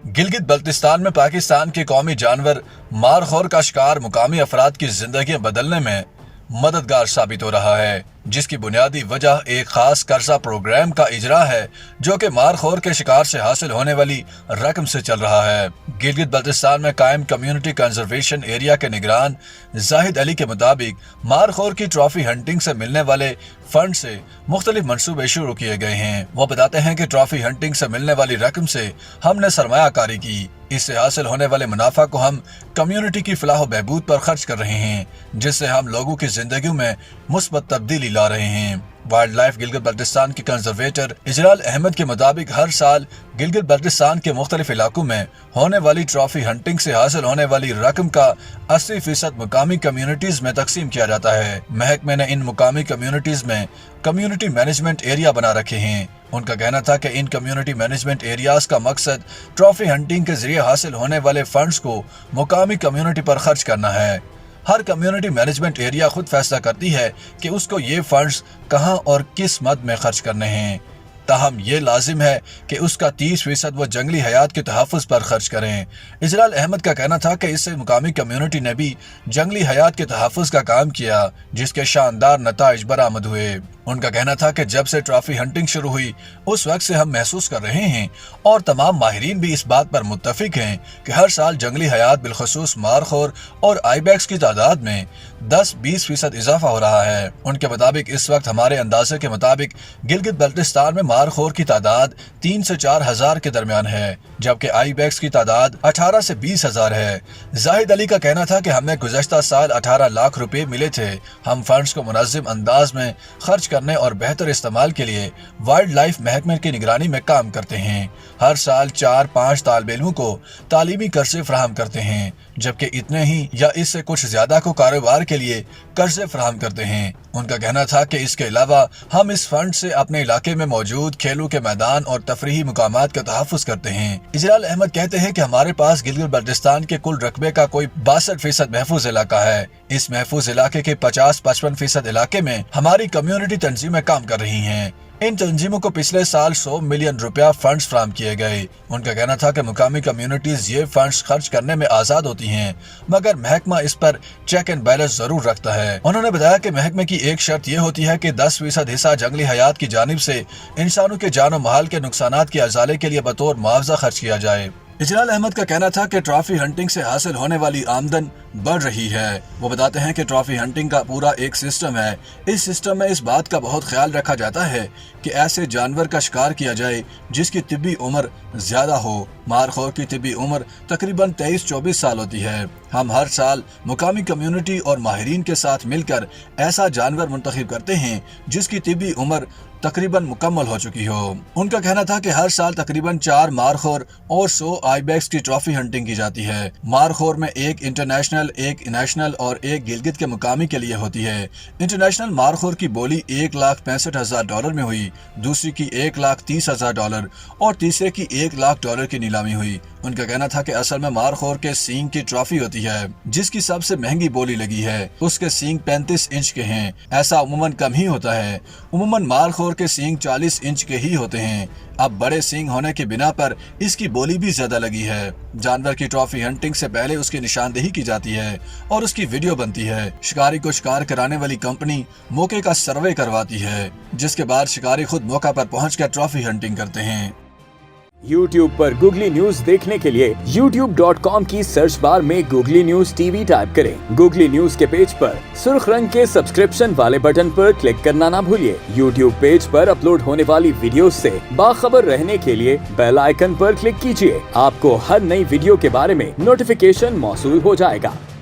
गिलगित बल्तिस्तान में पाकिस्तान के कौमी जानवर मारखोर का शिकार मुकामी अफराद की जिंदगी बदलने में मददगार साबित हो रहा है, जिसकी बुनियादी वजह एक खास कर्जा प्रोग्राम का इजरा है जो कि मारखोर के शिकार से हासिल होने वाली रकम से चल रहा है। गिलगित बल्तिस्तान में कायम कम्युनिटी कंजर्वेशन एरिया के निगरान जाहिद अली के मुताबिक मारखोर की ट्रॉफी हंटिंग से मिलने वाले फंड से मुख्तलिफ मंसूबे शुरू किए गए हैं। वो बताते हैं कि ट्रॉफी हंटिंग से मिलने वाली रकम से हमने सरमायाकारी की, इससे हासिल होने वाले मुनाफा को हम कम्युनिटी की फलाह बहबूद पर खर्च कर रहे हैं, जिससे हम लोगों की जिंदगी में मुस्बत तब्दीली ला रहे हैं। वाइल्ड लाइफ गिलगित बल्तिस्तान के कंजर्वेटर इजलाल अहमद के मुताबिक हर साल गिलगित बल्तिस्तान के मुख्तलिफ इलाकों में होने वाली ट्रॉफी हंटिंग से हासिल होने वाली रकम का 80% मुकामी कम्युनिटीज में तकसीम किया जाता है। महकमे ने इन मुकामी कम्युनिटीज में कम्युनिटी मैनेजमेंट एरिया बना रखे हैं। उनका कहना था कि इन कम्युनिटी मैनेजमेंट एरियाज का मकसद ट्रॉफी हंटिंग के जरिए हासिल होने वाले फंड्स को मुकामी कम्युनिटी पर खर्च करना है। हर कम्युनिटी मैनेजमेंट एरिया खुद फैसला करती है कि उसको ये फंड्स कहां और किस मद में खर्च करने हैं, ताहम ये लाजिम है कि उसका 30% वो जंगली हयात के तहफ़्फ़ुज़ पर खर्च करें। इजलाल अहमद का कहना था कि इससे मुकामी कम्युनिटी ने भी जंगली हयात के तहफ़्फ़ुज़ का काम किया, जिसके शानदार नताइज बरामद हुए। उनका कहना था कि जब से ट्रॉफी हंटिंग शुरू हुई उस वक्त से हम महसूस कर रहे हैं और तमाम माहिरीन भी इस बात पर मुत्तफिक हैं कि हर साल जंगली हयात बिलखसूस मारखोर और आईबैक्स की तादाद में 10-20% इजाफा हो रहा है। उनके मुताबिक इस वक्त हमारे अंदाजे के मुताबिक गिलगित बल्तिस्तान में मारखोर की तादाद 3 से 4 हजार के दरमियान है, जबकि आईबैक्स की तादाद 18 से 20 हजार है। जाहिद अली का कहना था कि हमें गुज़श्ता साल 18 लाख रुपए मिले थे। हम फंड्स को मुनज़्ज़म अंदाज में खर्च करने और बेहतर इस्तेमाल के लिए वाइल्ड लाइफ महकमे की निगरानी में काम करते हैं। हर साल 4-5 तालिब इल्मों को तालीमी कर्जे फराहम करते हैं, जबकि इतने ही या इससे कुछ ज्यादा को कारोबार के लिए कर्जे फराहम करते हैं। उनका कहना था कि इसके अलावा हम इस फंड से अपने इलाके में मौजूद खेलों के मैदान और तफरीही मुकामात का तहफ़्फ़ुज़ करते हैं। इजलाल अहमद कहते हैं कि हमारे पास गिलगित बल्तिस्तान के कुल रकबे का कोई 62% महफूज इलाका है। इस महफूज इलाके के 50-55% इलाके में हमारी कम्युनिटी तंजीमें काम कर रही हैं। इन तंजीमों को पिछले साल 100 मिलियन रुपया फंड्स फराहम किए गए। उनका कहना था कि मुकामी कम्युनिटीज ये फंड्स खर्च करने में आजाद होती हैं, मगर महकमा इस पर चेक एंड बैलेंस जरूर रखता है। उन्होंने बताया कि महकमे की एक शर्त ये होती है कि 10% हिस्सा जंगली हयात की जानिब से इंसानों के जानो माल के नुकसानात के अजाले के लिए बतौर मुआवजा खर्च किया जाए। इजलाल अहमद का कहना था कि ट्रॉफी हंटिंग से हासिल होने वाली आमदन बढ़ रही है। वो बताते हैं कि ट्रॉफी हंटिंग का पूरा एक सिस्टम है। इस सिस्टम में इस बात का बहुत ख्याल रखा जाता है कि ऐसे जानवर का शिकार किया जाए जिसकी तिब्बी उम्र ज्यादा हो। मारखोर की तिब्बी उम्र तकरीबन 23-24 साल होती है। हम हर साल मुकामी कम्युनिटी और माहिरीन के साथ मिलकर ऐसा जानवर मुंतखब करते हैं जिसकी तिब्बी उम्र तकरीबन मुकम्मल हो चुकी हो। उनका कहना था कि हर साल तकरीबन 4 मारखोर और 100 आईबैक्स की ट्रॉफी हंटिंग की जाती है। मारखोर में एक इंटरनेशनल, एक नेशनल और एक गिलगित के मुकामी के लिए होती है। इंटरनेशनल मारखोर की बोली $1,65,000 में हुई, दूसरी की $1,30,000 और तीसरे की $1,00,000 की नीलामी हुई। उनका कहना था कि असल में मारखोर के सींग की ट्रॉफी होती है, जिसकी सबसे महंगी बोली लगी है। उसके सींग 35 इंच के हैं। ऐसा उमूमन कम ही होता है। उमूमन मारखोर के सींग 40 इंच के ही होते हैं। अब बड़े सींग होने की बिना पर इसकी बोली भी ज्यादा लगी है। जानवर की ट्रॉफी हंटिंग से पहले उसकी निशानदेही की जाती है और उसकी वीडियो बनती है। शिकारी को शिकार कराने वाली कंपनी मौके का सर्वे करवाती है, जिसके बाद शिकारी खुद मौका पर पहुंचकर ट्रॉफी हंटिंग करते हैं। YouTube पर गूगली न्यूज देखने के लिए youtube.com की सर्च बार में गूगली न्यूज टीवी टाइप करें। गूगली न्यूज के पेज पर सुर्ख रंग के सब्सक्रिप्शन वाले बटन पर क्लिक करना ना भूलिए। YouTube पेज पर अपलोड होने वाली वीडियो से बाखबर रहने के लिए बेल आइकन पर क्लिक कीजिए। आपको हर नई वीडियो के बारे में नोटिफिकेशन मौसूल हो जाएगा।